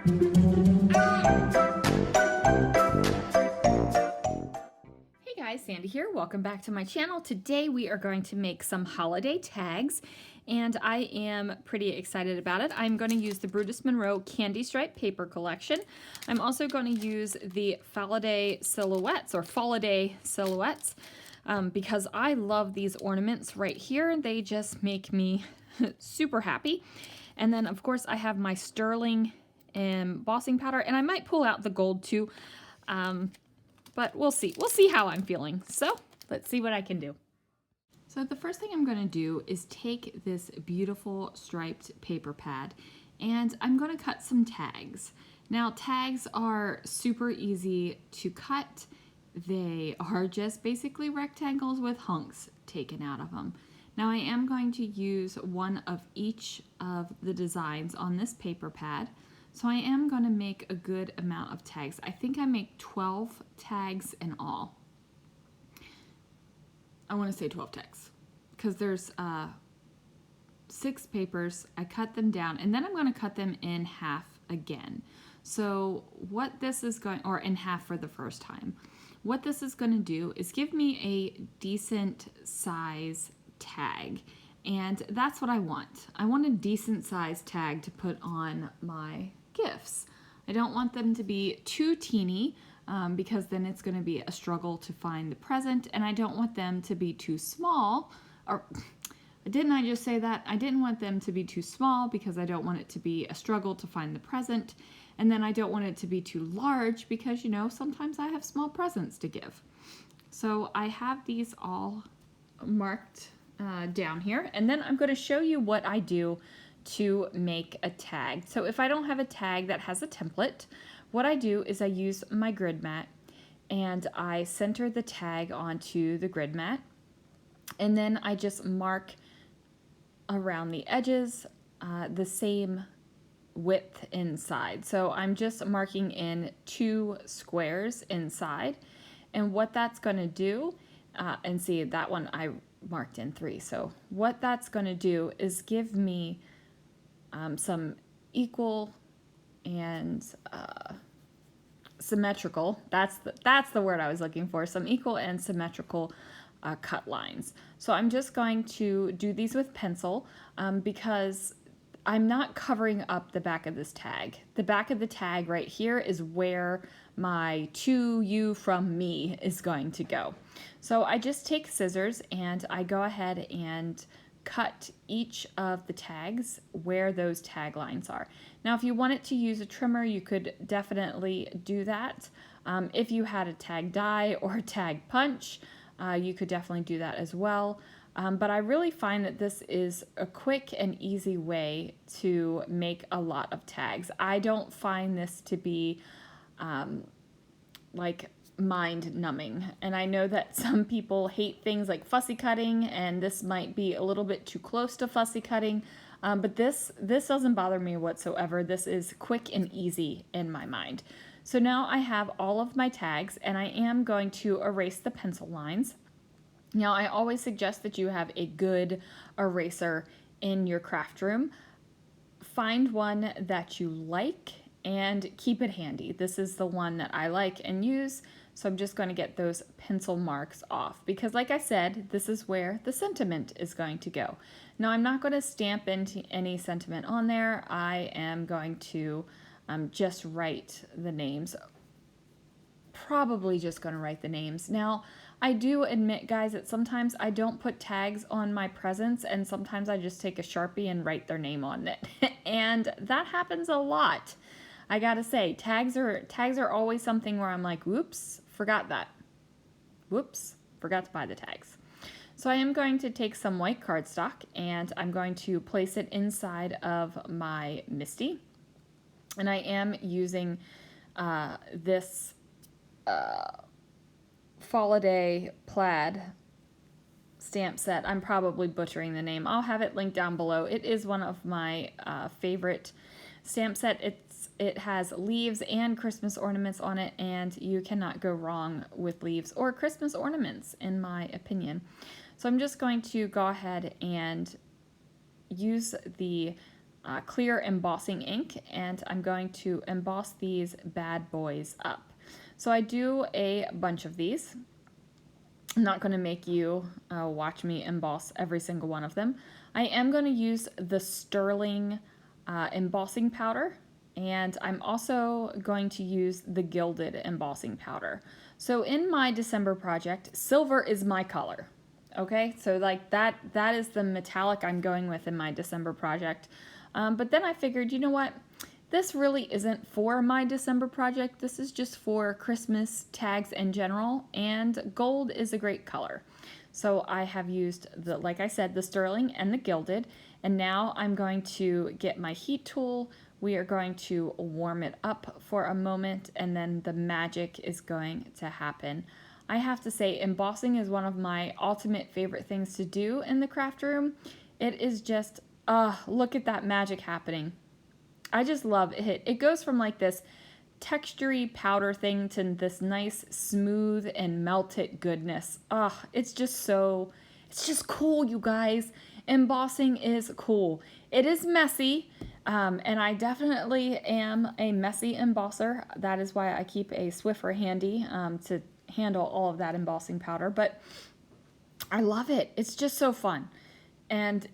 Hey guys, Sandy here. Welcome back to my channel. Today we are going to make some holiday tags, and I am pretty excited about it. I'm going to use the Brutus Monroe Candy Stripe Paper Collection. I'm also going to use the Falladay Silhouettes, or Falladay Silhouettes, because I love these ornaments right here. They just make me super happy. And then of course I have my sterling embossing powder, and I might pull out the gold too. But we'll see. We'll see how I'm feeling. So let's see what I can do. So the first thing I'm going to do is take this beautiful striped paper pad, and I'm going to cut some tags. Now tags are super easy to cut. They are just basically rectangles with hunks taken out of them. Now I am going to use one of each of the designs on this paper pad. So I am going to make a good amount of tags. I think I make 12 tags in all. I want to say 12 tags because there's 6 papers. I cut them down, and then I'm going to cut them in half again. So what this is going, or in half for the first time. What this is going to do is give me a decent size tag. And that's what I want. I want a decent size tag to put on my gifts. I don't want them to be too teeny because then it's going to be a struggle to find the present, and I don't want them to be too small. Or didn't I just say that? I didn't want them to be too small because I don't want it to be a struggle to find the present, and then I don't want it to be too large because, you know, sometimes I have small presents to give. So I have these all marked down here, and then I'm going to show you what I do to make a tag. So if I don't have a tag that has a template, what I do is I use my grid mat, and I center the tag onto the grid mat, and then I just mark around the edges the same width inside. So I'm just marking in 2 squares inside, and what that's going to do, and see, that one I marked in 3. So what that's going to do is give me some equal and symmetrical, that's the word I was looking for, some equal and symmetrical cut lines. So I'm just going to do these with pencil because I'm not covering up the back of this tag. The back of the tag right here is where my to you from me is going to go. So I just take scissors and I go ahead and cut each of the tags where those tag lines are. Now if you wanted to use a trimmer, you could definitely do that. If you had a tag die or a tag punch, you could definitely do that as well. But I really find that this is a quick and easy way to make a lot of tags. I don't find this to be like mind-numbing, and I know that some people hate things like fussy cutting, and this might be a little bit too close to fussy cutting, but this doesn't bother me whatsoever. This is quick and easy in my mind. So now I have all of my tags, and I am going to erase the pencil lines. Now I always suggest that you have a good eraser in your craft room. Find one that you like and keep it handy. This is the one that I like and use, so I'm just going to get those pencil marks off because, like I said, this is where the sentiment is going to go. Now I'm not going to stamp any sentiment on there. I am going to just write the names. Probably just going to write the names. Now I do admit, guys, that sometimes I don't put tags on my presents, and sometimes I just take a Sharpie and write their name on it. And that happens a lot. I gotta say, tags are always something where I'm like, whoops, forgot that. Whoops, forgot to buy the tags. So I am going to take some white cardstock, and I'm going to place it inside of my Misty. And I am using this Falladay Plaid stamp set. I'm probably butchering the name. I'll have it linked down below. It is one of my favorite stamp set. It has leaves and Christmas ornaments on it, and you cannot go wrong with leaves or Christmas ornaments, in my opinion. So I'm just going to go ahead and use the clear embossing ink, and I'm going to emboss these bad boys up. So I do a bunch of these. I'm not going to make you watch me emboss every single one of them. I am going to use the sterling embossing powder, and I'm also going to use the Gilded embossing powder. So in my December project, silver is my color. Okay, so like that is the metallic I'm going with in my December project. But then I figured, you know what? This really isn't for my December project. This is just for Christmas tags in general, and gold is a great color. So I have used, like I said, the sterling and the Gilded, and now I'm going to get my heat tool. We are going to warm it up for a moment, and then the magic is going to happen. I have to say, embossing is one of my ultimate favorite things to do in the craft room. It is just, look at that magic happening. I just love it. It goes from like this textury powder thing to this nice smooth and melted goodness. It's just cool, you guys. Embossing is cool. It is messy, and I definitely am a messy embosser. That is why I keep a Swiffer handy to handle all of that embossing powder, but I love it. It's just so fun. And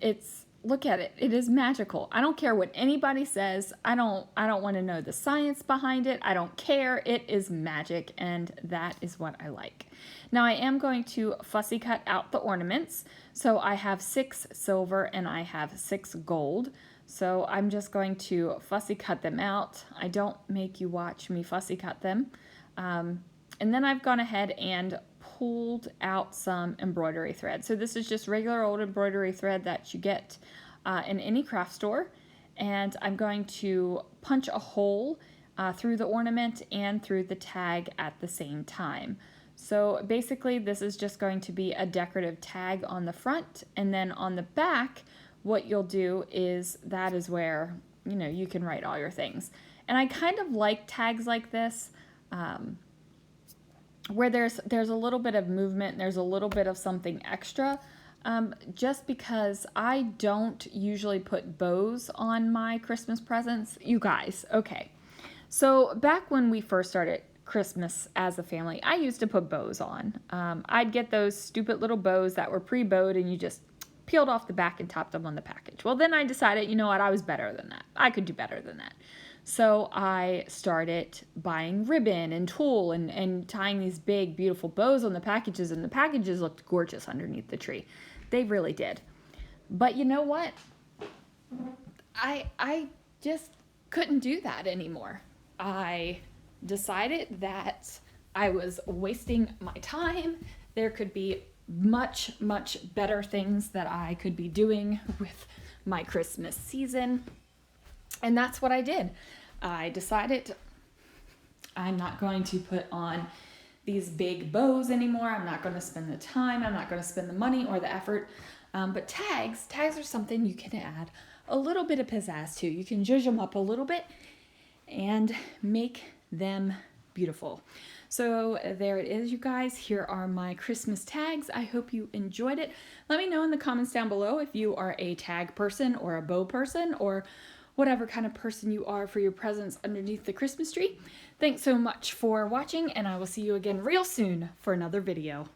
look at it. It is magical. I don't care what anybody says. I don't want to know the science behind it. I don't care. It is magic, and that is what I like. Now I am going to fussy cut out the ornaments. So I have 6 silver and I have 6 gold. So I'm just going to fussy cut them out. I don't make you watch me fussy cut them. And then I've gone ahead and pulled out some embroidery thread. So this is just regular old embroidery thread that you get in any craft store. And I'm going to punch a hole through the ornament and through the tag at the same time. So basically this is just going to be a decorative tag on the front, and then on the back what you'll do is that is where you can write all your things. And I kind of like tags like this where there's a little bit of movement, there's a little bit of something extra, just because I don't usually put bows on my Christmas presents. You guys, okay. So back when we first started Christmas as a family, I used to put bows on. I'd get those stupid little bows that were pre-bowed and you just peeled off the back and topped them on the package. Well, then I decided, you know what, I was better than that. I could do better than that. So I started buying ribbon and tulle and tying these big, beautiful bows on the packages, and the packages looked gorgeous underneath the tree. They really did. But you know what? I just couldn't do that anymore. I decided that I was wasting my time. There could be much, much better things that I could be doing with my Christmas season. And that's what I did. I decided I'm not going to put on these big bows anymore. I'm not going to spend the time. I'm not going to spend the money or the effort. But tags are something you can add a little bit of pizzazz to. You can zhuzh them up a little bit and make them beautiful. So there it is, you guys. Here are my Christmas tags. I hope you enjoyed it. Let me know in the comments down below if you are a tag person or a bow person or whatever kind of person you are for your presents underneath the Christmas tree. Thanks so much for watching, and I will see you again real soon for another video.